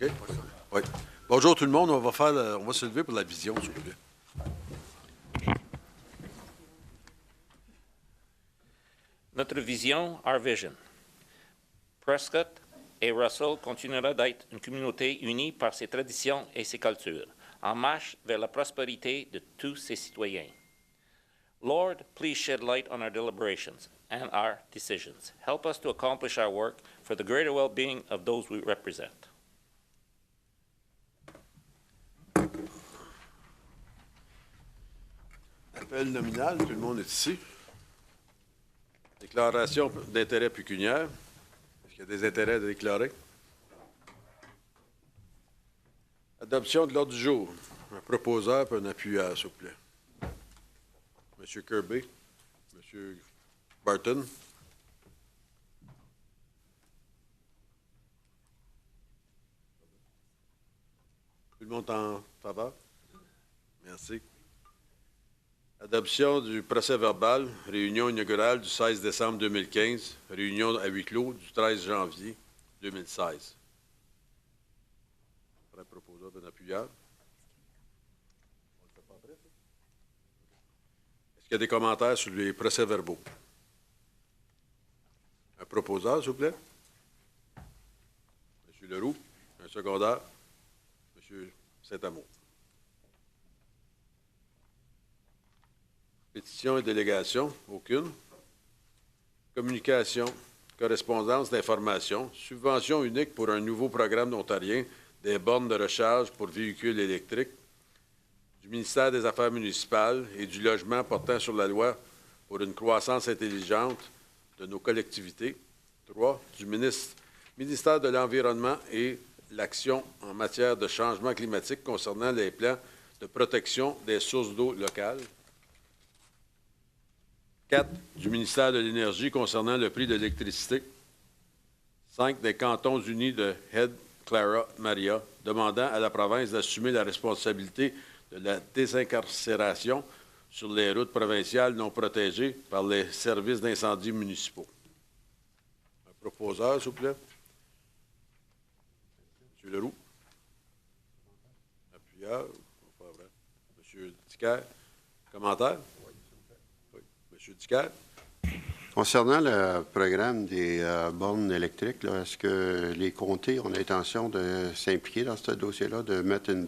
OK? Oui. Bonjour tout le monde. On va se lever pour la vision, s'il vous plaît. Notre vision, our vision. Prescott et Russell continuera d'être une communauté unie par ses traditions et ses cultures, en marche vers la prospérité de tous ses citoyens. Lord, please shed light on our deliberations and our decisions. Help us to accomplish our work for the greater well-being of those we represent. Appel nominal, tout le monde est ici. Déclaration d'intérêt pécuniaire. Est-ce qu'il y a des intérêts à déclarer? Adoption de l'ordre du jour. Un proposeur et un appuyeur, s'il vous plaît. M. Kirby, M. Barton. Tout le monde en faveur? Merci. Adoption du procès-verbal, réunion inaugurale du 16 décembre 2015, réunion à huis clos du 13 janvier 2016. Un proposeur d'un appuyeur. Est-ce qu'il y a des commentaires sur les procès-verbaux? Un proposeur, s'il vous plaît. M. Leroux. Un secondaire. M. Saint-Amour. Pétition et délégation, aucune. Communication, correspondance d'information, subvention unique pour un nouveau programme ontarien des bornes de recharge pour véhicules électriques, du ministère des Affaires municipales et du logement portant sur la loi pour une croissance intelligente de nos collectivités. 3. Du ministère de l'Environnement et l'action en matière de changement climatique concernant les plans de protection des sources d'eau locales. 4. Du ministère de l'Énergie concernant le prix de l'électricité. 5. Des cantons unis de Head Clara Maria, demandant à la province d'assumer la responsabilité de la désincarcération sur les routes provinciales non protégées par les services d'incendie municipaux. Un proposeur, s'il vous plaît. M. Leroux. Appuyeur. M. Dicker. Commentaire? M. Dicker. Concernant le programme des bornes électriques, est-ce que les comtés ont l'intention de s'impliquer dans ce dossier-là, de mettre une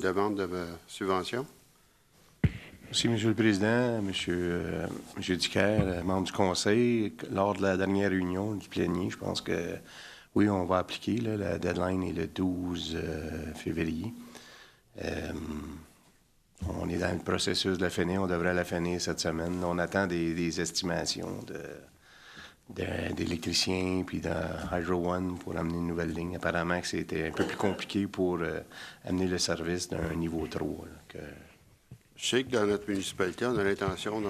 demande de subvention? Merci, M. le Président, M. Dicker, membre du Conseil. Lors de la dernière réunion du plénier, je pense que oui, on va appliquer. Là, la deadline est le 12 février. On est dans le processus de la finir. On devrait la finir cette semaine. On attend des estimations d'électriciens puis de Hydro One pour amener une nouvelle ligne. Apparemment que c'était un peu plus compliqué pour amener le service d'un niveau 3. Je sais que dans notre municipalité, on a l'intention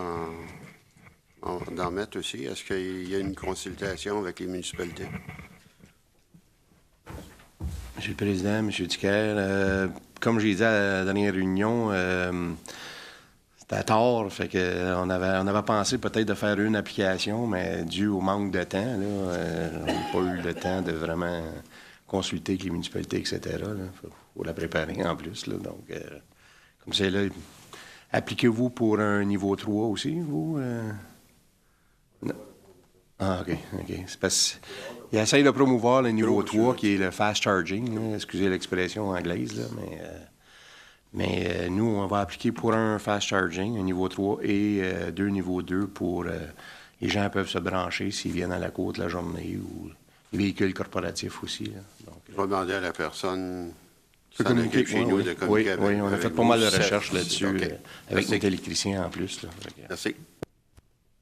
d'en mettre aussi. Est-ce qu'il y a une consultation avec les municipalités? Monsieur le Président, M. Dicker, comme j'ai dit à la dernière réunion, c'était tard, fait que on avait pensé peut-être de faire une application, mais dû au manque de temps, on n'a pas eu le temps de vraiment consulter avec les municipalités, etc. Il faut la préparer en plus. Là, donc, comme c'est là, appliquez-vous pour un niveau 3 aussi, vous? Non. Ah, OK. C'est parce qu'il essaye de promouvoir le niveau 3, qui est le fast charging, là, excusez l'expression anglaise, là, mais nous, on va appliquer pour un fast charging, un niveau 3, et 2 niveaux 2 pour... les gens peuvent se brancher s'ils viennent à la côte la journée, ou les véhicules corporatifs aussi. Là. Donc, je vais demander à la personne... de communiquer chez nous. Oui, on a fait pas mal de recherches là-dessus, okay. Avec notre électricien en plus. Là. Merci.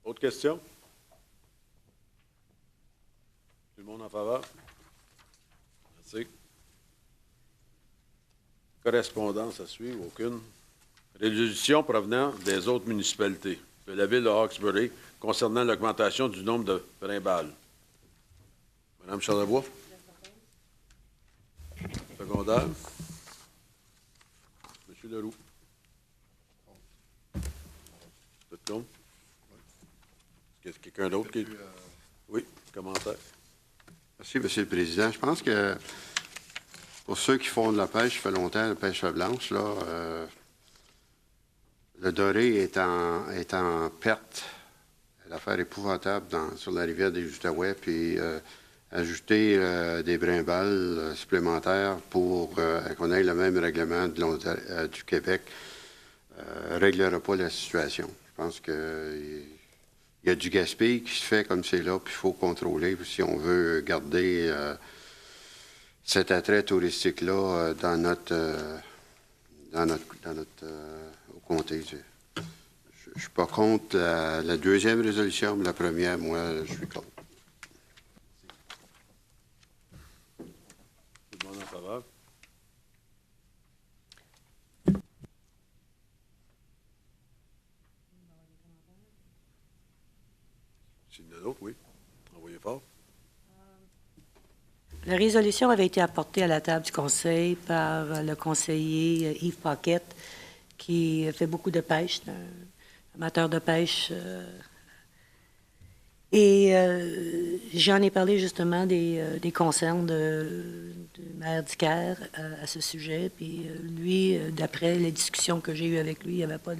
Autre question? Tout le monde en faveur? Merci. Correspondance à suivre, aucune. Résolution provenant des autres municipalités de la ville de Hawkesbury concernant l'augmentation du nombre de brimbales. Madame Charlebois? Secondaire. Monsieur Leroux? Tout le monde? Est-ce que quelqu'un d'autre qui... Oui, commentaire. Merci, M. le Président. Je pense que Pour ceux qui font de la pêche, ça fait longtemps, la pêche à blanche, là, le doré est en perte. L'affaire épouvantable sur la rivière des Outaouais, puis ajouter des brimbales supplémentaires pour qu'on ait le même règlement du Québec ne réglera pas la situation. Je pense qu'il y a du gaspillage qui se fait comme c'est là, puis il faut contrôler si on veut garder cet attrait touristique-là dans notre au comté. Je ne suis pas contre la deuxième résolution, mais la première, moi, je suis contre. Tout le monde en faveur? S'il y en a d'autres, oui. Envoyez fort. La résolution avait été apportée à la table du Conseil par le conseiller Yves Paquette, qui fait beaucoup de pêche, un amateur de pêche. J'en ai parlé justement des concerns du maire d'Icaire à ce sujet. Puis lui, d'après les discussions que j'ai eues avec lui, il n'y avait pas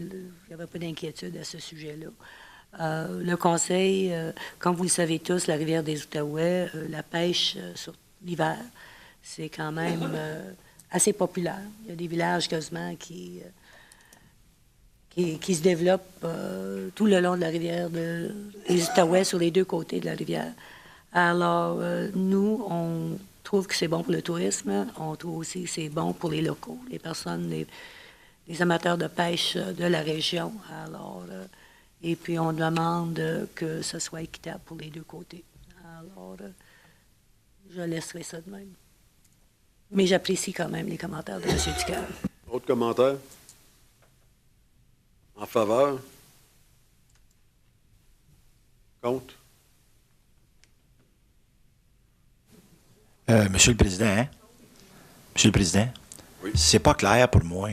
d'inquiétude à ce sujet-là. Le Conseil, comme vous le savez tous, la rivière des Outaouais, la pêche sur l'hiver, c'est quand même assez populaire. Il y a des villages quasiment qui se développent tout le long de la rivière des Outaouais, sur les deux côtés de la rivière. Alors, nous, on trouve que c'est bon pour le tourisme. On trouve aussi que c'est bon pour les locaux, les personnes, les amateurs de pêche de la région. Alors, et puis, on demande que ce soit équitable pour les deux côtés. Alors, je laisserai ça de même. Mais j'apprécie quand même les commentaires de M. Ducal. Autre commentaire? En faveur? Contre? Monsieur le Président, hein? Monsieur le Président, Oui. c'est pas clair pour moi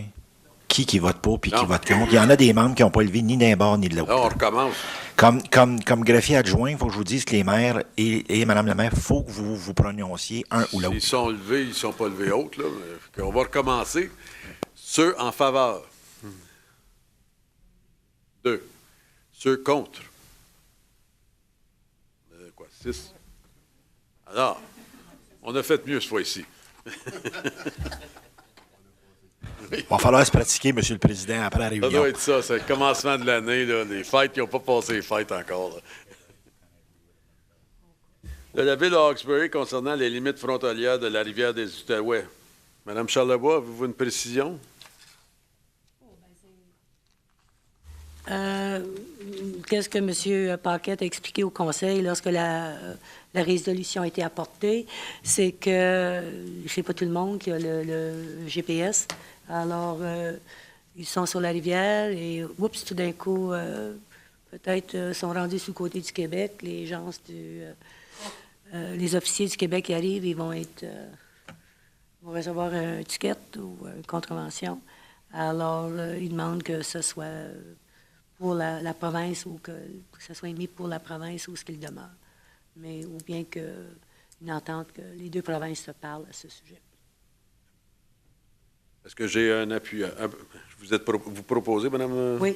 qui vote pour puis qui Non. vote contre. Il y en a des membres qui n'ont pas levé ni d'un bord ni de l'autre. Là, on recommence. Comme greffier adjoint, il faut que je vous dise que les maires et Mme la maire, il faut que vous vous prononciez un ou l'autre. S'ils sont levés, ils ne sont pas levés autres. Là. On va recommencer. Ceux en faveur. 2. Ceux contre. 6. Alors, on a fait mieux cette fois-ci. Il va falloir se pratiquer, Monsieur le Président, après la Ça réunion. doit être ça. C'est le commencement de l'année. Là, les fêtes qui n'ont pas passé les fêtes encore. Là. De la ville de Hawkesbury concernant les limites frontalières de la rivière des Outaouais. Madame Charlebois, avez-vous une précision? Qu'est-ce que M. Paquette a expliqué au Conseil lorsque la résolution a été apportée? C'est que, je ne sais pas tout le monde qui a le GPS. Alors, ils sont sur la rivière et, oups, tout d'un coup, peut-être sont rendus sur le côté du Québec. Les gens, les officiers du Québec qui arrivent, ils vont recevoir un ticket ou une contravention. Alors, ils demandent que ce soit pour la province ou que ce soit émis pour la province où ce qu'il demeure. Mais ou bien qu'une entente que les deux provinces se parlent à ce sujet. Est-ce que j'ai un appuyeur? Vous proposez, Madame? Oui.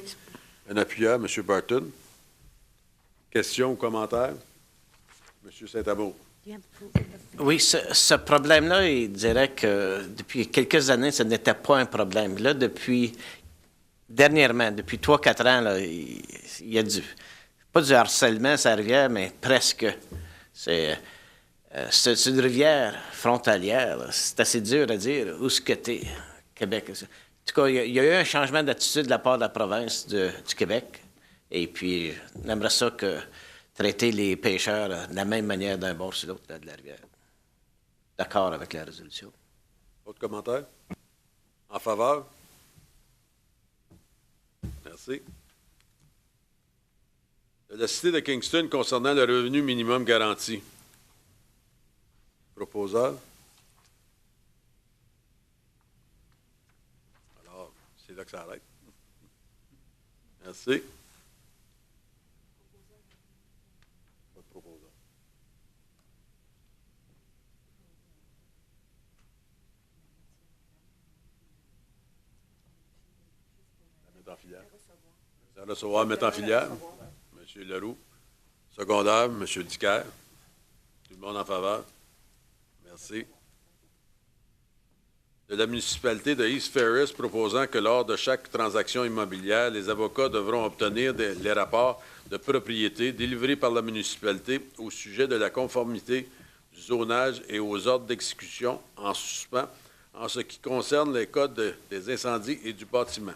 Un appuyeur, M. Barton. Question ou commentaire? M. Saint-Amour. Oui, ce problème-là, il dirait que depuis quelques années, ce n'était pas un problème. Là, dernièrement, depuis 3-4 ans, là, il y a pas du harcèlement sur la rivière, mais presque. C'est une rivière frontalière. Là. C'est assez dur à dire où est-ce que t'es, Québec. En tout cas, il y a eu un changement d'attitude de la part de la province du Québec. Et puis, on aimerait ça que traiter les pêcheurs de la même manière d'un bord sur l'autre de la rivière. D'accord avec la résolution. Autre commentaire? En faveur? Merci. De la Cité de Kingston concernant le revenu minimum garanti. Proposeur? Alors, c'est là que ça arrête. Merci. Pas de proposeur. À recevoir, mettre en filière. M. Leroux. Secondaire, M. Dicker. Tout le monde en faveur. Merci. De la municipalité de East Ferris proposant que lors de chaque transaction immobilière, les avocats devront obtenir les rapports de propriété délivrés par la municipalité au sujet de la conformité du zonage et aux ordres d'exécution en suspens en ce qui concerne les codes des incendies et du bâtiment.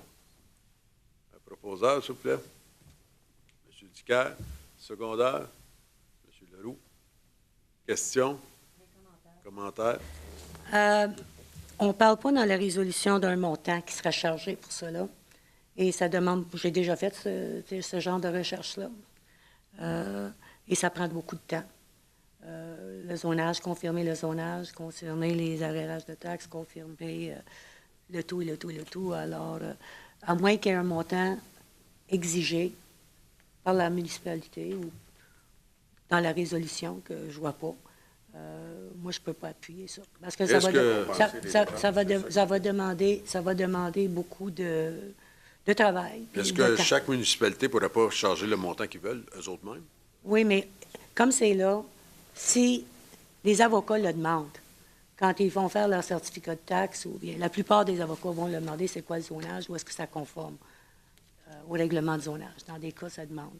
Un proposeur, s'il vous plaît. M. Dicker. Secondaire. M. Leroux. Questions? Commentaires? On ne parle pas dans la résolution d'un montant qui sera chargé pour cela. Et ça demande, j'ai déjà fait ce genre de recherche-là. Et ça prend beaucoup de temps. Le zonage, confirmer le zonage, confirmer les arrérages de taxes, confirmer le tout et le tout et le tout. Alors, à moins qu'il y ait un montant exigé par la municipalité ou dans la résolution que je ne vois pas, moi, je ne peux pas appuyer ça. Parce que ça va demander beaucoup de travail. Est-ce que chaque municipalité ne pourrait pas charger le montant qu'ils veulent, eux autres mêmes? Oui, mais comme c'est là, si les avocats le demandent, quand ils vont faire leur certificat de taxe, ou bien la plupart des avocats vont le demander c'est quoi le zonage, ou est-ce que ça conforme au règlement de zonage. Dans des cas, ça demande.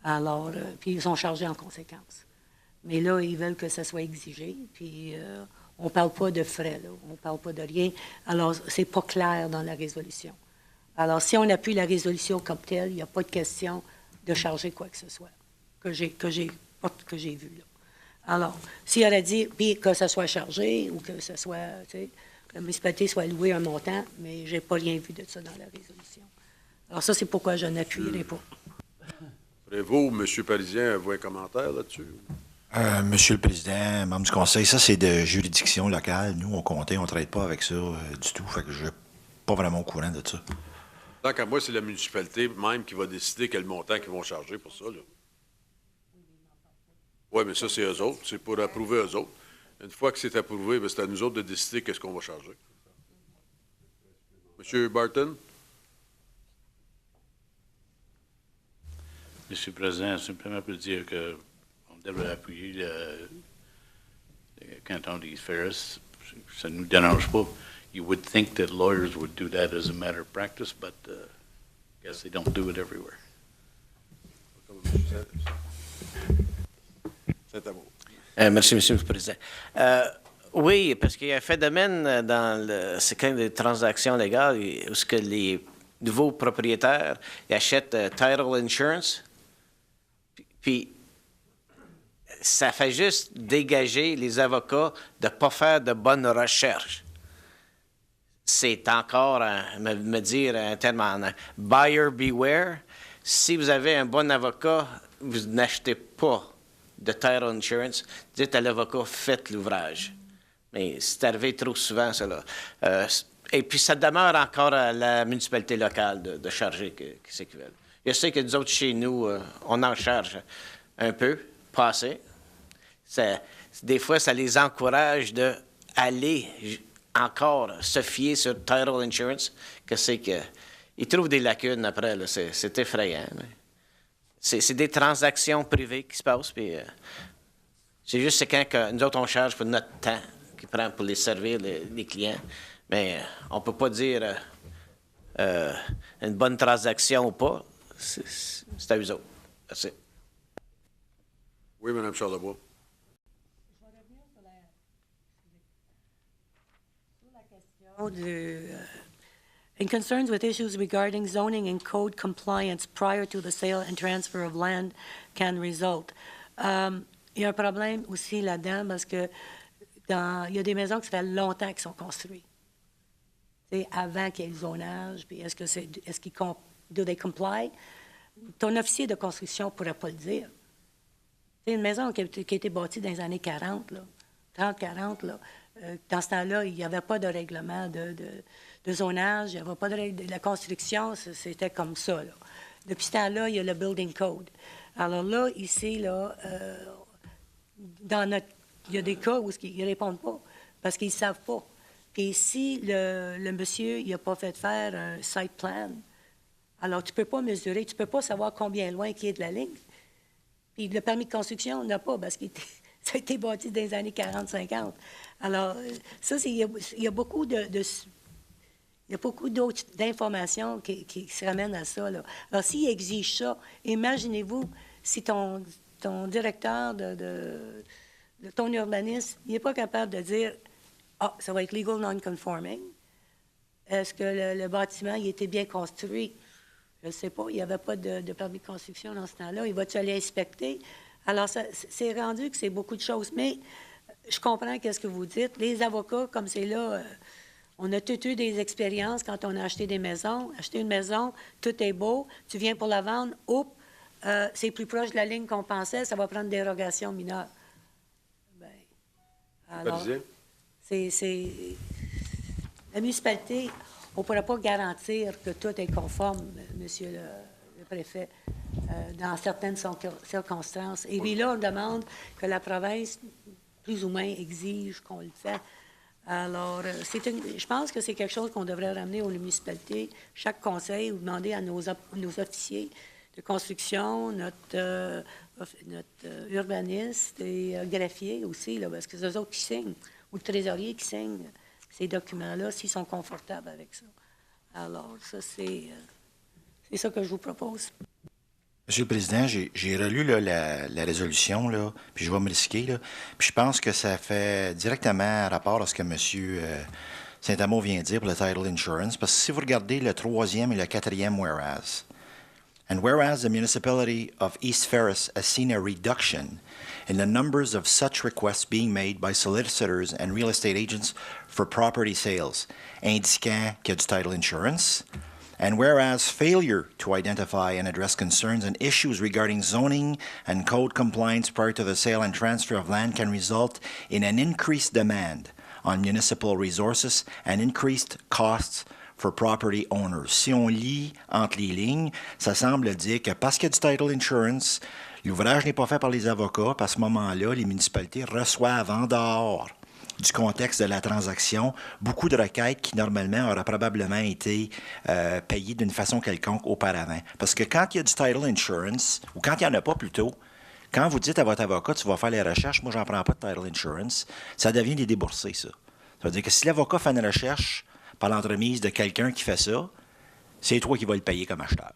Alors, puis ils sont chargés en conséquence. Mais là, ils veulent que ça soit exigé, puis on ne parle pas de frais, là, on ne parle pas de rien. Alors, c'est pas clair dans la résolution. Alors, si on appuie la résolution comme telle, il n'y a pas de question de charger quoi que ce soit, que j'ai vu, là. Alors, s'il aurait dit, puis que ça soit chargé, ou que ce soit, tu sais, que la municipalité soit allouée un montant, mais je n'ai pas rien vu de ça dans la résolution. Alors, ça, c'est pourquoi je n'appuierai pas. Vous, M. Parisien, avez-vous un commentaire là-dessus? Monsieur le Président, membre du Conseil, ça, c'est de juridiction locale. Nous, au comté, on ne traite pas avec ça du tout. Fait que je ne suis pas vraiment au courant de ça. Tant qu'à moi, c'est la municipalité même qui va décider quel montant qu'ils vont charger pour ça, là. Oui, mais ça, c'est eux autres. C'est pour approuver eux autres. Une fois que c'est approuvé, c'est à nous autres de décider qu'est-ce qu'on va charger. M. Barton? Monsieur le Président, simplement pour dire qu'on devrait appuyer le canton d'East Ferris. Ça ne nous dérange pas. You would think that lawyers would do that as a matter of practice, but I guess they don't do it everywhere. Merci, Monsieur le Président. Oui, parce qu'il y a un phénomène dans le secteur des transactions légales où ce que les nouveaux propriétaires ils achètent title insurance, puis ça fait juste dégager les avocats de ne pas faire de bonnes recherches. C'est encore, me dire un terme en buyer beware. Si vous avez un bon avocat, vous n'achetez pas de title insurance. Dites à l'avocat, faites l'ouvrage. Mais c'est arrivé trop souvent, cela. Et puis, ça demeure encore à la municipalité locale de charger ce qu'ils veulent. Je sais que nous autres, chez nous, on en charge un peu, pas assez. Des fois, ça les encourage d'aller encore se fier sur title insurance, que c'est qu'ils trouvent des lacunes après, là, c'est effrayant. C'est des transactions privées qui se passent, puis c'est juste quand que nous autres, on charge pour notre temps qu'ils prennent pour les servir, les clients. Mais on ne peut pas dire une bonne transaction ou pas. C'est à eux autres. Merci. Oui, Mme Charlebois. In concerns with issues regarding zoning and code compliance prior to the sale and transfer of land can result. Il y a un problème aussi là-dedans parce que il y a des maisons qui ça fait longtemps qu'elles sont construites. C'est avant qu'il y ait le zonage, puis est-ce qu'ils do they comply? Ton officier de construction ne pourrait pas le dire. C'est une maison qui a été bâtie dans les années 40, là, 30-40, là. Dans ce temps-là, il n'y avait pas de règlement de zonage, il n'y avait pas de la construction, c'était comme ça, là. Depuis ce temps-là, il y a le Building Code. Alors là, ici, là, il y a des cas où ils ne répondent pas, parce qu'ils ne savent pas. Puis si le monsieur, il n'a pas fait faire un site plan, Alors, tu ne peux pas mesurer, tu ne peux pas savoir combien loin il est de la ligne. Puis le permis de construction, on n'a pas parce que ça a été bâti dans les années 40-50. Alors, ça, il y a beaucoup il y a beaucoup d'autres d'informations qui se ramènent à ça, là. Alors, s'il exige ça, imaginez-vous si ton directeur de ton urbaniste, il n'est pas capable de dire « Ah, ça va être legal non-conforming. Est-ce que le bâtiment il était bien construit? » Je ne sais pas, il n'y avait pas de permis de construction dans ce temps-là. Il va-tu aller inspecter? Alors, c'est rendu que c'est beaucoup de choses. Mais je comprends qu'est-ce que vous dites. Les avocats, comme c'est là, on a tous eu des expériences quand on a acheté des maisons. Acheter une maison, tout est beau. Tu viens pour la vendre, oups, c'est plus proche de la ligne qu'on pensait, ça va prendre dérogation mineure. Bien, alors, c'est... La municipalité, on ne pourrait pas garantir que tout est conforme, Monsieur le préfet, dans certaines circonstances. Et puis là, on demande que la province, plus ou moins, exige qu'on le fait. Alors, je pense que c'est quelque chose qu'on devrait ramener aux municipalités, chaque conseil, ou demander à nos officiers de construction, notre urbaniste et greffier aussi, là, parce que c'est eux autres qui signent, ou le trésorier qui signe ces documents-là, s'ils sont confortables avec ça. Alors, ça, c'est ça que je vous propose. Monsieur le Président, j'ai relu là, la résolution, là, puis je vais me risquer, là, puis je pense que ça fait directement rapport à ce que M. Saint-Amour vient de dire pour le title insurance, parce que si vous regardez le 3e et le 4e whereas, and whereas the municipality of East Ferris has seen a reduction in the numbers of such requests being made by solicitors and real estate agents for property sales, indiquant qu'il y a du title insurance, and whereas failure to identify and address concerns and issues regarding zoning and code compliance prior to the sale and transfer of land can result in an increased demand on municipal resources and increased costs for property owners. Si on lit entre les lignes, ça semble dire que parce qu'il y a du title insurance, l'ouvrage n'est pas fait par les avocats, puis à ce moment-là, les municipalités reçoivent en dehors du contexte de la transaction beaucoup de requêtes qui, normalement, auraient probablement été payées d'une façon quelconque auparavant. Parce que quand il y a du title insurance, ou quand il n'y en a pas plutôt, quand vous dites à votre avocat, tu vas faire les recherches, moi, j'en prends pas de title insurance, ça devient des déboursés, ça. Ça veut dire que si l'avocat fait une recherche par l'entremise de quelqu'un qui fait ça, c'est toi qui vas le payer comme acheteur.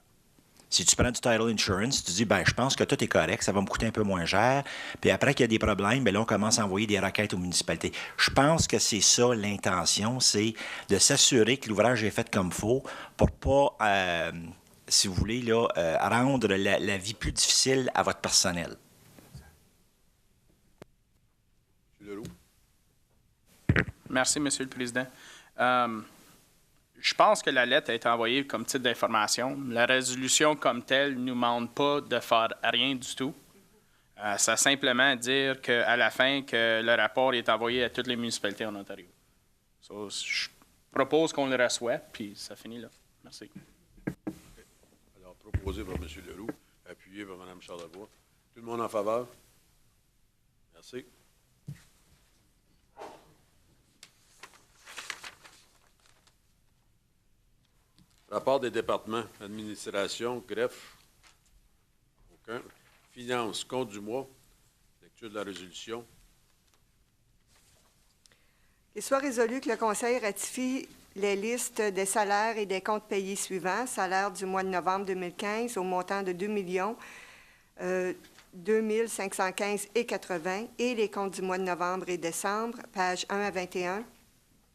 Si tu prends du title insurance, tu dis, ben je pense que tout est correct, ça va me coûter un peu moins cher. Puis après qu'il y a des problèmes, bien là, on commence à envoyer des requêtes aux municipalités. Je pense que c'est ça l'intention, c'est de s'assurer que l'ouvrage est fait comme il faut pour pas, si vous voulez, là, rendre la vie plus difficile à votre personnel. M. Leroux. Merci, Monsieur le Président. Je pense que la lettre a été envoyée comme titre d'information. La résolution comme telle ne nous demande pas de faire rien du tout. Ça simplement dire qu'à la fin, que le rapport est envoyé à toutes les municipalités en Ontario. So, je propose qu'on le reçoive, puis ça finit là. Merci. Alors, proposé par M. Leroux, appuyé par Mme Charlebois. Tout le monde en faveur? Merci. Rapport des départements, administration, greffe, aucun. Finances, compte du mois, lecture de la résolution. Qu'il soit résolu que le Conseil ratifie les listes des salaires et des comptes payés suivants. Salaire du mois de novembre 2015 au montant de 2 515,80 et les comptes du mois de novembre et décembre, pages 1 à 21.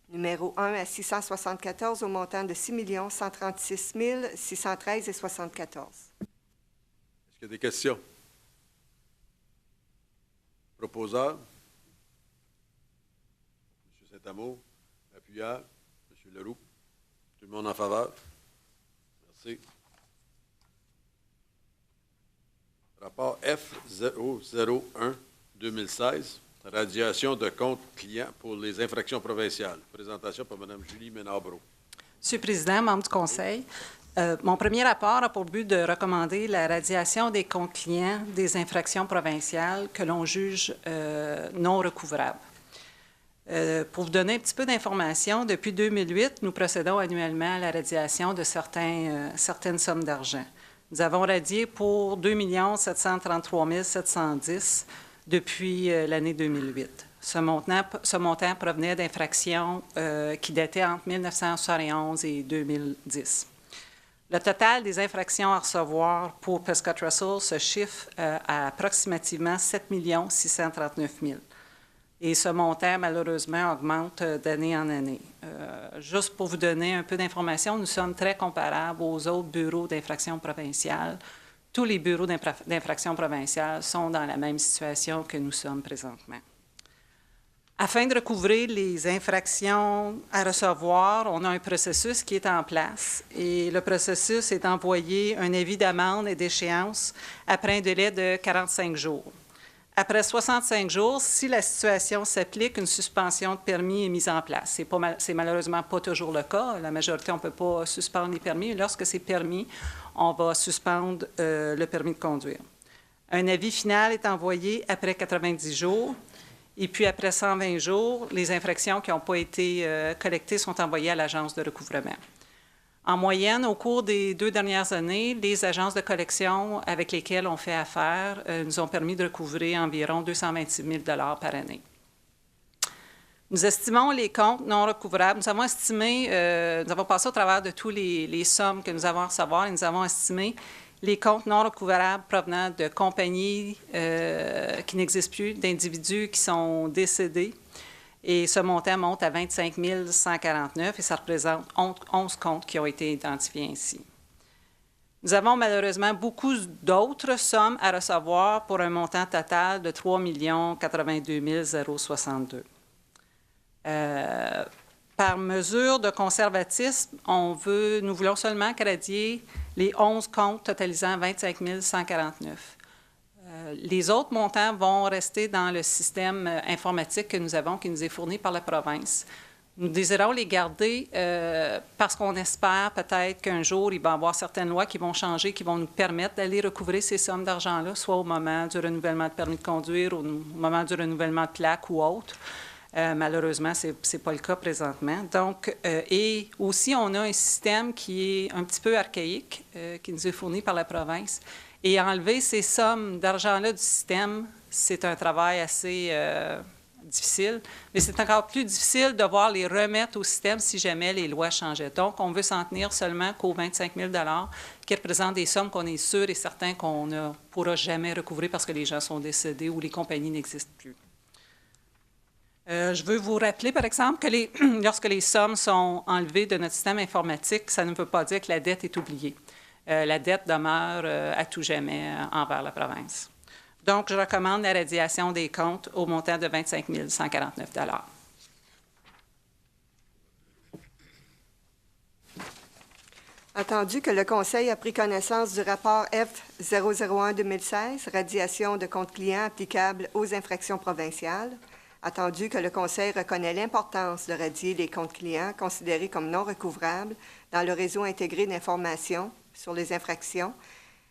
Numéro 1 à 674 au montant de 6 136 613,74. Est-ce qu'il y a des questions? Proposeur? M. Saint-Amour? Appuyeur? M. Leroux? Tout le monde en faveur? Merci. Rapport F001-2016. Radiation de compte client pour les infractions provinciales. Présentation par Mme Julie Ménard-Brault. Monsieur le Président, membres du Conseil, mon premier rapport a pour but de recommander la radiation des comptes clients des infractions provinciales que l'on juge non recouvrables. Pour vous donner un petit peu d'informations, depuis 2008, nous procédons annuellement à la radiation de certaines sommes d'argent. Nous avons radié pour 2 733 710 depuis l'année 2008. Ce montant provenait d'infractions qui dataient entre 1971 et 2010. Le total des infractions à recevoir pour Prescott Russell se chiffre à approximativement 7 639 000. Et ce montant, malheureusement, augmente d'année en année. Juste pour vous donner un peu d'informations, nous sommes très comparables aux autres bureaux d'infraction provinciales. Tous les bureaux d'infraction provinciales sont dans la même situation que nous sommes présentement. Afin de recouvrir les infractions à recevoir, on a un processus qui est en place et le processus est d'envoyer un avis d'amende et d'échéance après un délai de 45 jours. Après 65 jours, si la situation s'applique, une suspension de permis est mise en place. C'est malheureusement pas toujours le cas. La majorité, on ne peut pas suspendre les permis. Lorsque c'est permis, on va suspendre le permis de conduire. Un avis final est envoyé après 90 jours. Et puis, après 120 jours, les infractions qui n'ont pas été collectées sont envoyées à l'agence de recouvrement. En moyenne, au cours des 2 dernières années, les agences de collection avec lesquelles on fait affaire nous ont permis de recouvrer environ 226 000 $ par année. Nous estimons les comptes non recouvrables. Nous avons estimé, nous avons passé au travers de tous les sommes que nous avons à recevoir et nous avons estimé les comptes non recouvrables provenant de compagnies qui n'existent plus, d'individus qui sont décédés. Et ce montant monte à 25 149 et ça représente 11 comptes qui ont été identifiés ainsi. Nous avons malheureusement beaucoup d'autres sommes à recevoir pour un montant total de 3 082 062. Par mesure de conservatisme, nous voulons seulement radier les 11 comptes totalisant 25 149. Les autres montants vont rester dans le système informatique que nous avons, qui nous est fourni par la province. Nous désirons les garder parce qu'on espère peut-être qu'un jour, il va y avoir certaines lois qui vont changer, qui vont nous permettre d'aller recouvrer ces sommes d'argent-là, soit au moment du renouvellement de permis de conduire, au moment du renouvellement de plaque ou autre. Malheureusement, ce n'est pas le cas présentement. Donc, et aussi, on a un système qui est un petit peu archaïque, qui nous est fourni par la province. Et enlever ces sommes d'argent-là du système, c'est un travail assez difficile. Mais c'est encore plus difficile de voir les remettre au système si jamais les lois changeaient. Donc, on veut s'en tenir seulement qu'aux 25 000 $ qui représentent des sommes qu'on est sûr et certain qu'on ne pourra jamais recouvrer parce que les gens sont décédés ou les compagnies n'existent plus. Je veux vous rappeler, par exemple, que lorsque les sommes sont enlevées de notre système informatique, ça ne veut pas dire que la dette est oubliée. La dette demeure à tout jamais envers la province. Donc, je recommande la radiation des comptes au montant de 25 149 $. Attendu que le Conseil a pris connaissance du rapport F001-2016, radiation de comptes clients applicables aux infractions provinciales, attendu que le Conseil reconnaît l'importance de radier les comptes clients considérés comme non recouvrables dans le réseau intégré d'information sur les infractions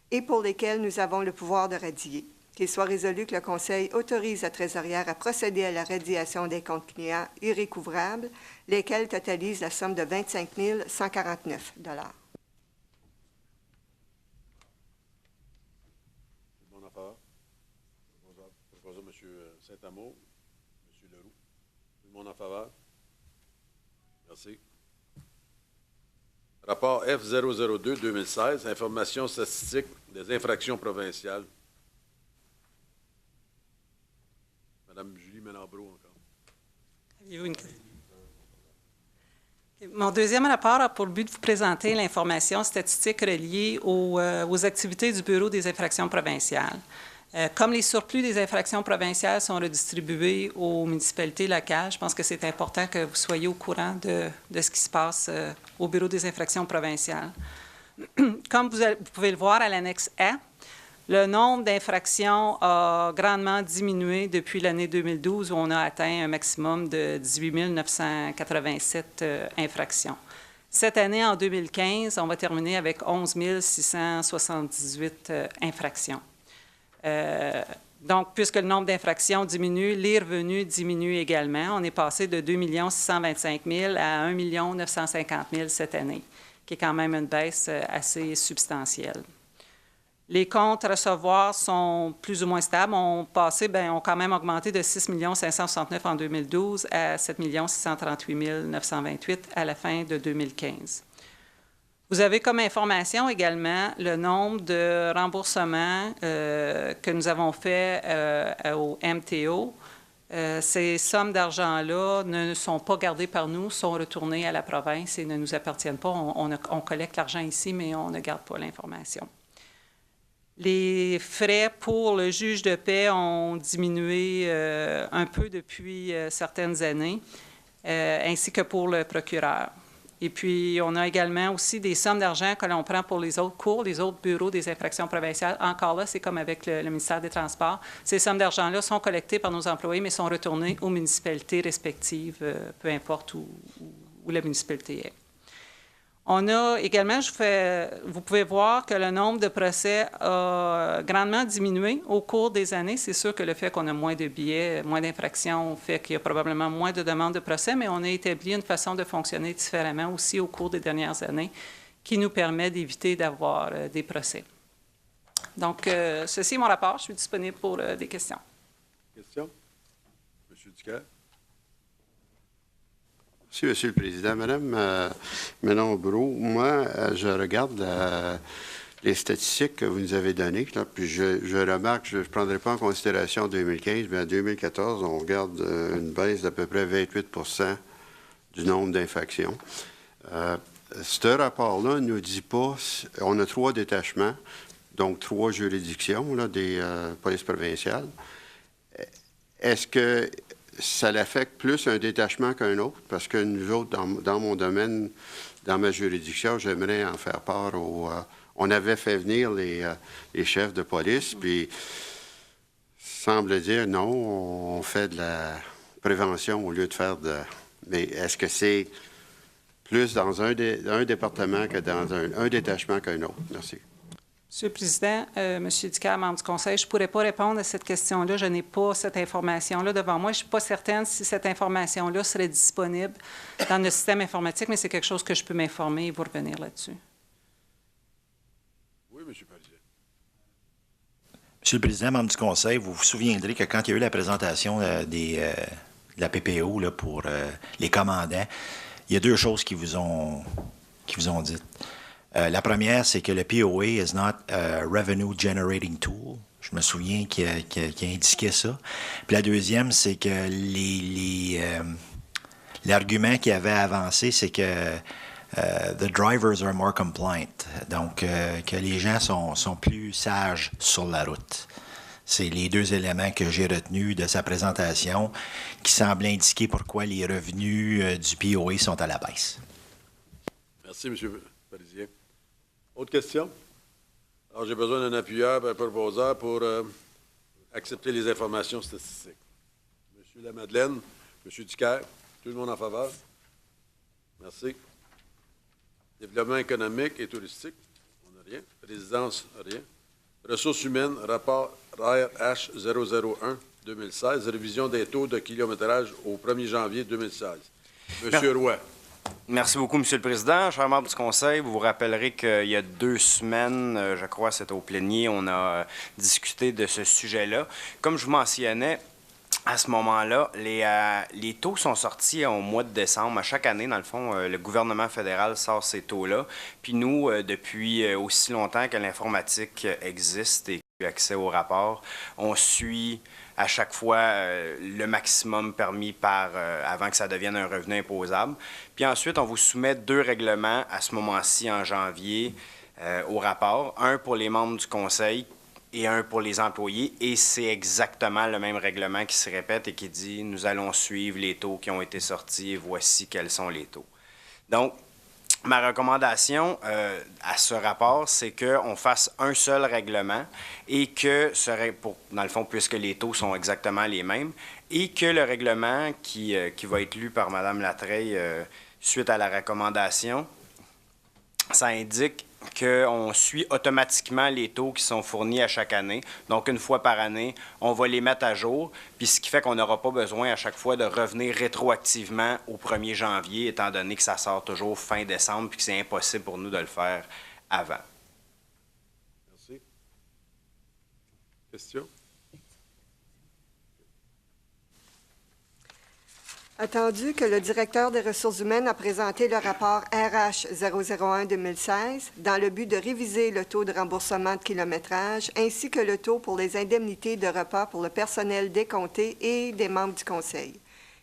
et pour lesquels nous avons le pouvoir de radier. Qu'il soit résolu que le Conseil autorise la trésorière à procéder à la radiation des comptes clients irrécouvrables, lesquels totalisent la somme de 25 149 $. Mon affaire. Proposé M. Saint-Amour, M. Leroux. Tout le monde en faveur? Merci. Rapport F002-2016, information statistique des infractions provinciales. Madame Julie Ménambreau encore. Avez-vous une question? Mon deuxième rapport a pour but de vous présenter l'information statistique reliée aux activités du Bureau des infractions provinciales. Comme les surplus des infractions provinciales sont redistribués aux municipalités locales, je pense que c'est important que vous soyez au courant de ce qui se passe au Bureau des infractions provinciales. Comme vous pouvez le voir à l'annexe A, le nombre d'infractions a grandement diminué depuis l'année 2012 où on a atteint un maximum de 18 987 infractions. Cette année, en 2015, on va terminer avec 11 678 infractions. Donc, puisque le nombre d'infractions diminue, les revenus diminuent également. On est passé de 2 625 000 à 1 950 000 cette année, qui est quand même une baisse assez substantielle. Les comptes à recevoir sont plus ou moins stables. Ont quand même augmenté de 6 569 en 2012 à 7 638 928 à la fin de 2015. Vous avez comme information également le nombre de remboursements que nous avons fait au MTO. Ces sommes d'argent-là ne sont pas gardées par nous, sont retournées à la province et ne nous appartiennent pas. On collecte l'argent ici, mais on ne garde pas l'information. Les frais pour le juge de paix ont diminué un peu depuis certaines années, ainsi que pour le procureur. Et puis, on a également aussi des sommes d'argent que l'on prend pour les autres cours, les autres bureaux des infractions provinciales. Encore là, c'est comme avec le ministère des Transports. Ces sommes d'argent-là sont collectées par nos employés, mais sont retournées aux municipalités respectives, peu importe où la municipalité est. On a également, vous pouvez voir que le nombre de procès a grandement diminué au cours des années. C'est sûr que le fait qu'on a moins de billets, moins d'infractions, fait qu'il y a probablement moins de demandes de procès, mais on a établi une façon de fonctionner différemment aussi au cours des dernières années qui nous permet d'éviter d'avoir des procès. Donc, ceci est mon rapport. Je suis disponible pour des questions. Questions? M. Ducaire? Merci, Monsieur le Président. Madame Menon-Brault, moi, je regarde les statistiques que vous nous avez données, là, puis je remarque, je ne prendrai pas en considération 2015, mais en 2014, on regarde une baisse d'à peu près 28 du nombre d'infractions. Ce rapport-là ne nous dit pas, on a 3 détachements, donc 3 juridictions là, des polices provinciales. Est-ce que ça l'affecte plus un détachement qu'un autre? Parce que nous autres, dans mon domaine, dans ma juridiction, j'aimerais en faire part on avait fait venir les chefs de police, puis semble dire non, on fait de la prévention au lieu de faire de... Mais est-ce que c'est plus dans un département que dans un détachement qu'un autre? Merci. Monsieur le Président, M. Ducaire, membre du Conseil, je ne pourrais pas répondre à cette question-là. Je n'ai pas cette information-là devant moi. Je ne suis pas certaine si cette information-là serait disponible dans le système informatique, mais c'est quelque chose que je peux m'informer et vous revenir là-dessus. Oui, M. Parisien. Monsieur le Président, membre du Conseil, vous vous souviendrez que quand il y a eu la présentation de la PPO là, pour les commandants, il y a 2 choses qui vous ont dites. La première, c'est que le POA is not a revenue generating tool. Je me souviens qu'il a indiqué ça. Puis la deuxième, c'est que l'argument qu'il avait avancé, c'est que the drivers are more compliant. Donc, que les gens sont plus sages sur la route. C'est les 2 éléments que j'ai retenus de sa présentation qui semblent indiquer pourquoi les revenus du POA sont à la baisse. Merci, M. Parisien. Autre question? Alors, j'ai besoin d'un appuyeur, un proposeur pour accepter les informations statistiques. M. Lamadeleine, M. Ducaire, tout le monde en faveur? Merci. Développement économique et touristique, on n'a rien. Résidence, rien. Ressources humaines, rapport RH 001-2016, révision des taux de kilométrage au 1er janvier 2016. M. Roy. Merci beaucoup, M. le Président. Chers membres du Conseil, vous vous rappellerez qu'il y a 2 semaines, je crois, c'était au plénier, on a discuté de ce sujet-là. Comme je vous mentionnais, à ce moment-là, les taux sont sortis au mois de décembre. À chaque année, dans le fond, le gouvernement fédéral sort ces taux-là. Puis nous, depuis aussi longtemps que l'informatique existe et qu'il y a accès au rapport, on suit à chaque fois le maximum permis avant que ça devienne un revenu imposable. Puis ensuite, on vous soumet 2 règlements à ce moment-ci en janvier au rapport. Un pour les membres du Conseil et un pour les employés. Et c'est exactement le même règlement qui se répète et qui dit « Nous allons suivre les taux qui ont été sortis et voici quels sont les taux ». Donc, ma recommandation à ce rapport, c'est qu'on fasse un seul règlement et que, dans le fond, puisque les taux sont exactement les mêmes, et que le règlement qui va être lu par Mme Latreille suite à la recommandation, ça indique qu'on suit automatiquement les taux qui sont fournis à chaque année. Donc, une fois par année, on va les mettre à jour, puis ce qui fait qu'on n'aura pas besoin à chaque fois de revenir rétroactivement au 1er janvier, étant donné que ça sort toujours fin décembre, puis que c'est impossible pour nous de le faire avant. Merci. Question? Attendu que le directeur des ressources humaines a présenté le rapport RH 001-2016 dans le but de réviser le taux de remboursement de kilométrage ainsi que le taux pour les indemnités de repas pour le personnel décompté et des membres du Conseil.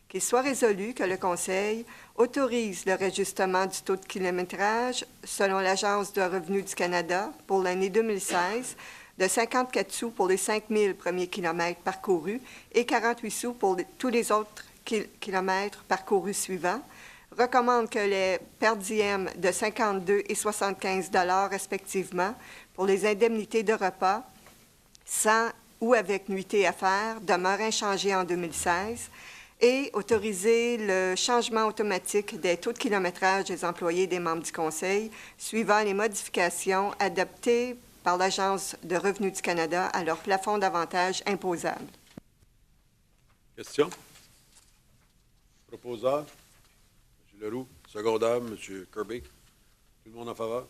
Qu'il soit résolu que le Conseil autorise le réajustement du taux de kilométrage selon l'Agence de revenus du Canada pour l'année 2016 de 54 sous pour les 5 000 premiers kilomètres parcourus et 48 sous pour tous les autres kilomètres parcourus suivants, recommande que les per diem de 52 et 75 $ respectivement pour les indemnités de repas, sans ou avec nuitée à faire, demeurent inchangés en 2016 et autoriser le changement automatique des taux de kilométrage des employés et des membres du Conseil suivant les modifications adoptées par l'Agence de revenus du Canada à leur plafond d'avantage imposable. Question? Proposeur? M. Leroux. Secondaire, M. Kirby. Tout le monde en faveur?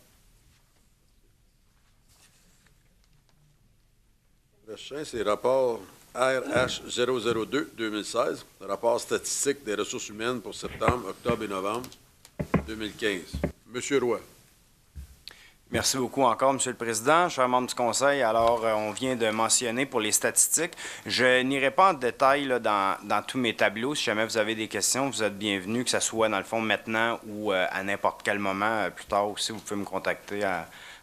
Prochain, c'est le rapport RH 002-2016, le rapport statistique des ressources humaines pour septembre, octobre et novembre 2015. M. Roy. Merci beaucoup encore, M. le Président. Chers membres du Conseil, alors on vient de mentionner pour les statistiques. Je n'irai pas en détail là, dans tous mes tableaux. Si jamais vous avez des questions, vous êtes bienvenus, que ce soit dans le fond maintenant ou à n'importe quel moment plus tard aussi, vous pouvez me contacter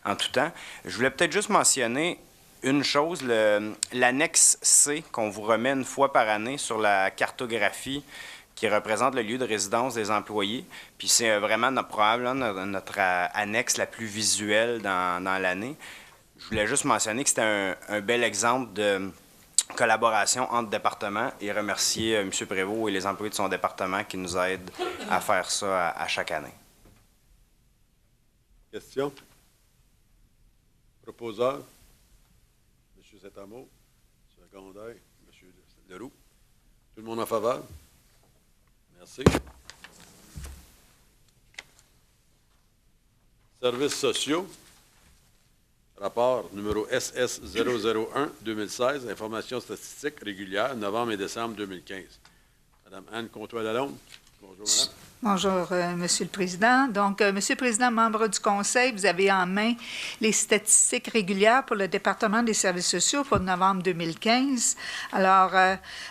en tout temps. Je voulais peut-être juste mentionner une chose, l'annexe C qu'on vous remet une fois par année sur la cartographie qui représente le lieu de résidence des employés. Puis c'est vraiment probablement notre annexe la plus visuelle dans l'année. Je voulais juste mentionner que c'était un bel exemple de collaboration entre départements et remercier M. Prévost et les employés de son département qui nous aident à faire ça à chaque année. Question? Proposeur? M. Zétamo? Secondaire? M. Leroux? Tout le monde en faveur? Merci. Services sociaux. Rapport numéro SS 001-2016, information statistique régulière, novembre et décembre 2015. Madame Anne Comtois-Lalonde. Bonjour, madame. Bonjour, Monsieur le Président. Donc, Monsieur le Président, membre du Conseil, vous avez en main les statistiques régulières pour le département des services sociaux pour novembre 2015. Alors,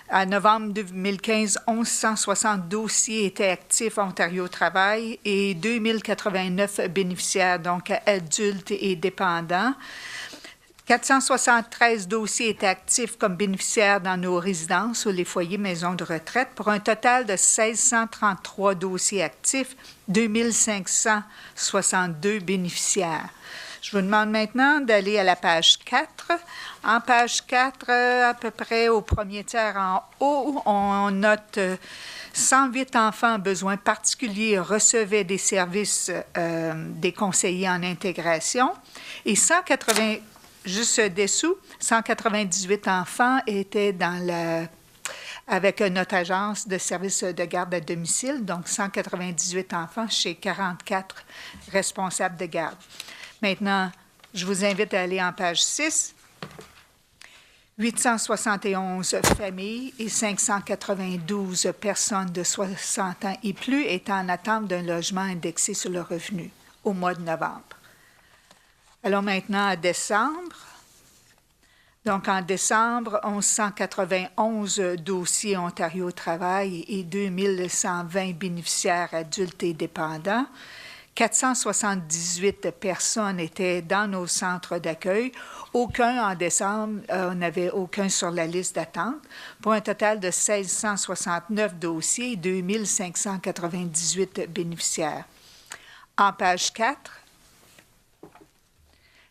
à novembre 2015, 1160 dossiers étaient actifs à Ontario Travail et 2089 bénéficiaires, donc adultes et dépendants. 473 dossiers étaient actifs comme bénéficiaires dans nos résidences ou les foyers maisons de retraite pour un total de 1633 dossiers actifs, 2562 bénéficiaires. Je vous demande maintenant d'aller à la page 4. En page 4, à peu près au premier tiers en haut, on note 108 enfants à besoins particuliers recevaient des services des conseillers en intégration et 180 juste dessous, 198 enfants étaient avec notre agence de services de garde à domicile, donc 198 enfants chez 44 responsables de garde. Maintenant, je vous invite à aller en page 6. 871 familles et 592 personnes de 60 ans et plus étaient en attente d'un logement indexé sur le revenu au mois de novembre. Alors maintenant, à décembre. Donc, en décembre, 1191 dossiers Ontario Travail et 2120 bénéficiaires adultes et dépendants. 478 personnes étaient dans nos centres d'accueil. Aucun en décembre, on n'avait aucun sur la liste d'attente, pour un total de 1669 dossiers et 2598 bénéficiaires. En page 4,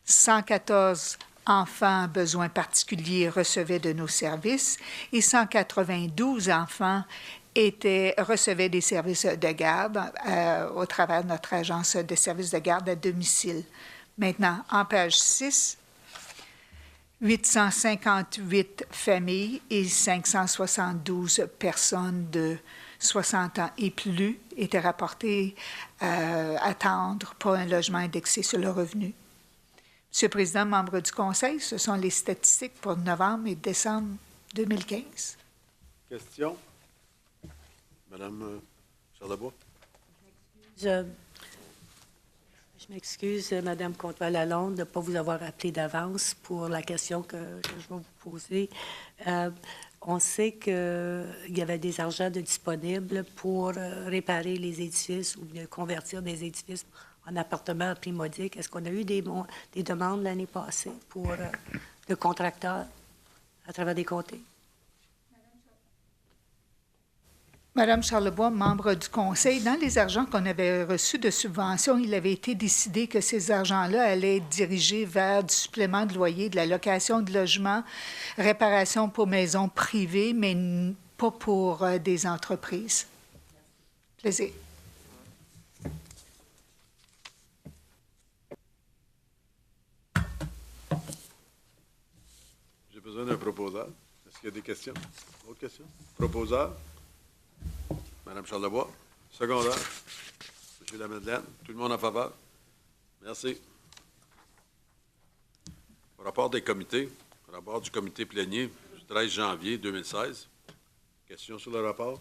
114 enfants à besoins particuliers recevaient de nos services et 192 enfants recevaient des services de garde au travers de notre agence de services de garde à domicile. Maintenant, en page 6, 858 familles et 572 personnes de 60 ans et plus étaient rapportées attendre pour un logement indexé sur le revenu. Monsieur le Président, membres du Conseil, ce sont les statistiques pour novembre et décembre 2015. Question? Madame Charlebois? Je m'excuse, Madame Comtois-Lalonde, de ne pas vous avoir appelé d'avance pour la question que je vais vous poser. On sait qu'il y avait des argents disponibles pour réparer les édifices ou de convertir des édifices en appartements à prix modique. Est-ce qu'on a eu des demandes l'année passée pour de contracteurs à travers des comtés? Madame Charlebois, membre du Conseil, dans les argents qu'on avait reçus de subvention, il avait été décidé que ces argents-là allaient être dirigés vers du supplément de loyer, de la location de logements, réparation pour maisons privées, mais pas pour des entreprises. Plaisir. J'ai besoin d'un proposal. Est-ce qu'il y a des questions? Autre question? Proposal? Madame Charlebois. Secondaire. Monsieur Lamadeleine. Tout le monde en faveur? Merci. Rapport des comités. Rapport du comité plénier du 13 janvier 2016. Question sur le rapport?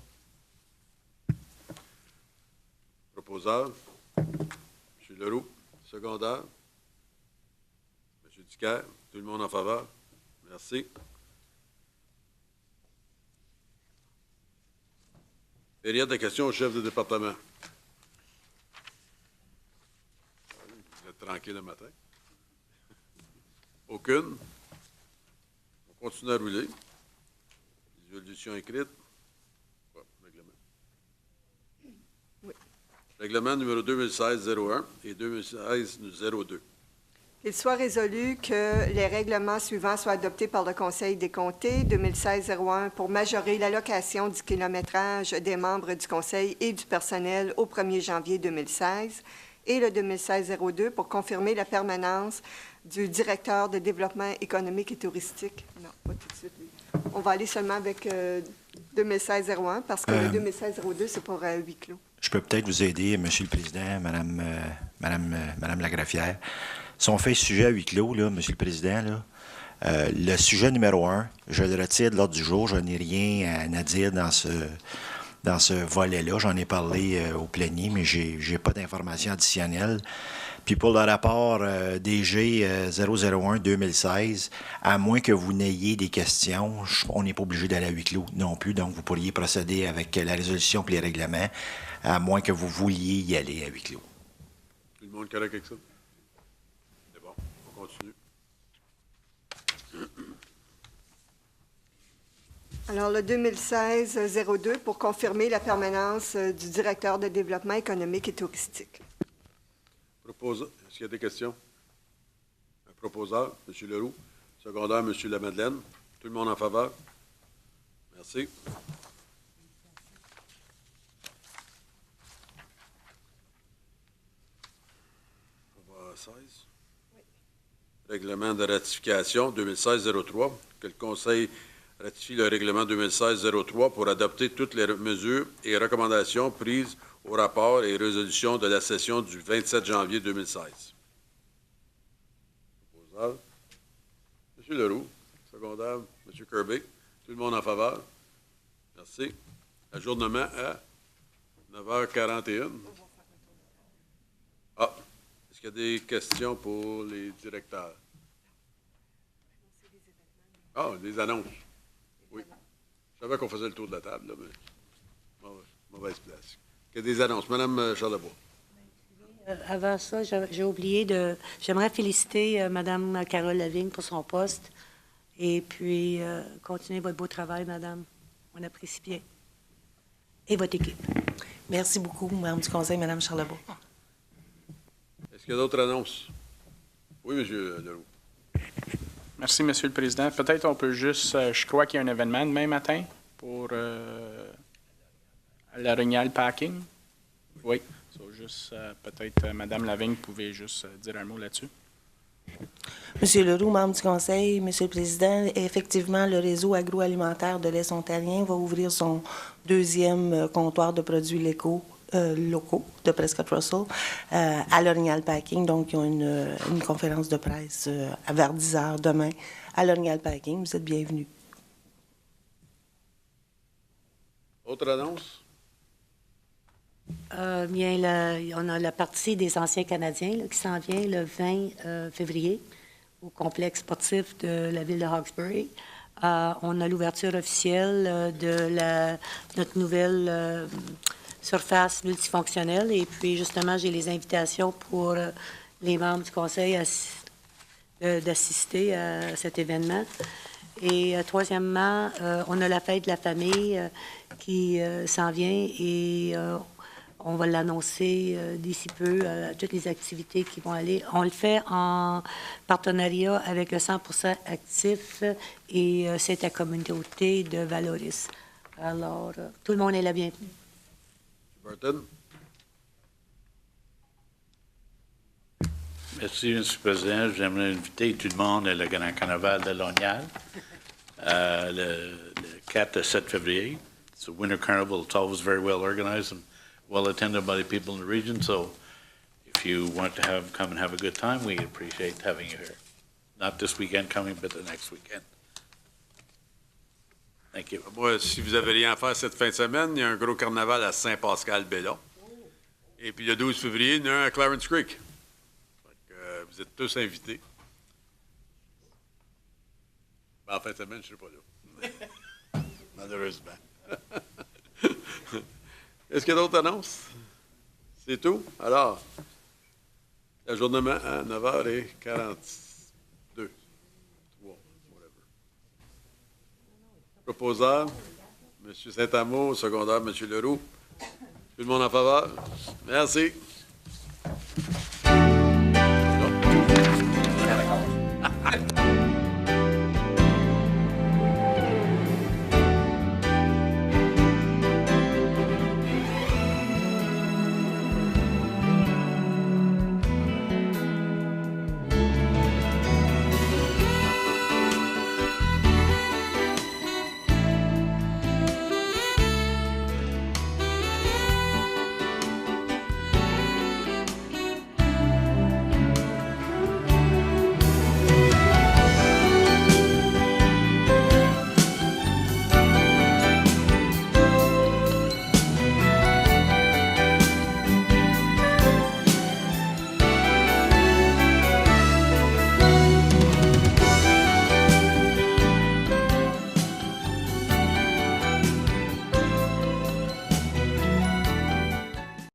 Proposeur. Monsieur Leroux. Secondaire. Monsieur Dicker. Tout le monde en faveur? Merci. Période de questions au chef de département. Vous êtes tranquille le matin. Aucune. On continue à rouler. Résolution écrite. Règlement. Oui. Règlement numéro 2016-01 et 2016-02. Qu'il soit résolu que les règlements suivants soient adoptés par le Conseil des comtés 2016-01 pour majorer l'allocation du kilométrage des membres du Conseil et du personnel au 1er janvier 2016 et le 2016-02 pour confirmer la permanence du directeur de développement économique et touristique. Non, pas tout de suite. On va aller seulement avec 2016-01 parce que le 2016-02, c'est pour huis clos. Je peux peut-être vous aider, Monsieur le Président, Madame Lagraffière. Si on fait sujet à huis clos, là, Monsieur le Président, là, le sujet numéro 1, je le retire de l'ordre du jour. Je n'ai rien à dire dans ce volet-là. J'en ai parlé au plénier, mais je n'ai pas d'informations additionnelles. Puis pour le rapport DG 001-2016, à moins que vous n'ayez des questions, on n'est pas obligé d'aller à huis clos non plus. Donc, vous pourriez procéder avec la résolution et les règlements, à moins que vous vouliez y aller à huis clos. Tout le monde correct avec ça? C'est bon. On continue. Alors, le 2016-02 pour confirmer la permanence du directeur de développement économique et touristique. Est-ce qu'il y a des questions? Un proposeur, M. Leroux. Secondaire, M. Lamadeleine. Tout le monde en faveur? Merci. On va à 16. Oui. Règlement de ratification 2016-03. Que le Conseil ratifie le règlement 2016-03 pour adopter toutes les mesures et recommandations prises au rapport et résolution de la session du 27 janvier 2016. Proposal. M. Leroux. Secondaire, M. Kirby. Tout le monde en faveur? Merci. Ajournement à 9h41. Ah, est-ce qu'il y a des questions pour les directeurs? Ah, des annonces. Oui. Je savais qu'on faisait le tour de la table, là, mais mauvaise place. Il y a des annonces. Madame Charlebois. Avant ça, j'ai oublié de... J'aimerais féliciter Mme Carole Lavigne pour son poste. Et puis, continuez votre beau travail, Madame. On apprécie bien. Et votre équipe. Merci beaucoup, membre du Conseil, Mme Charlebois. Est-ce qu'il y a d'autres annonces? Oui, M. Leroux. Merci, Monsieur le Président. Peut-être on peut juste... je crois qu'il y a un événement demain matin pour l'Orignal Packing. Oui. Juste, peut-être, Mme Lavigne, pouvait juste dire un mot là-dessus. Monsieur Leroux, membre du Conseil, Monsieur le Président, effectivement, le réseau agroalimentaire de l'Est ontarien va ouvrir son deuxième comptoir de produits locaux de Prescott Russell à l'Orignal Packing. Donc, ils ont une conférence de presse vers 10 heures demain à l'Orignal Packing. Vous êtes bienvenus. Autre annonce? Bien, on a la partie des anciens Canadiens là, qui s'en vient le 20 février au complexe sportif de la ville de Hawkesbury. On a l'ouverture officielle de notre nouvelle surface multifonctionnelle. Et puis, justement, j'ai les invitations pour les membres du conseil d'assister à cet événement. Et troisièmement, on a la fête de la famille qui s'en vient et on va l'annoncer d'ici peu à toutes les activités qui vont aller. On le fait en partenariat avec le 100% actif et c'est la communauté de Valoris. Alors, tout le monde est la bienvenue. Burton? Merci, M. le Président. J'aimerais inviter tout le monde à le Grand Carnaval de l'Orignal le 4 et 7 février. It's a winter carnival. It's always very well organized and well attended by the people in the region. So if you want to come and have a good time, we appreciate having you here. Not this weekend coming, but the next weekend. Thank you. Moi, si vous avez rien à faire cette fin de semaine, il y a un gros carnaval à Saint-Pascal-Bellon. Et puis le 12 février, il y en a un à Clarence Creek. Fait que, vous êtes tous invités. Ben, en fin de semaine, je ne serai pas là. Malheureusement. Est-ce qu'il y a d'autres annonces? C'est tout? Alors, l'ajournement à 9h42. 3, whatever. Proposeur, M. Saint-Amour, secondaire, M. Leroux. Tout le monde en faveur? Merci.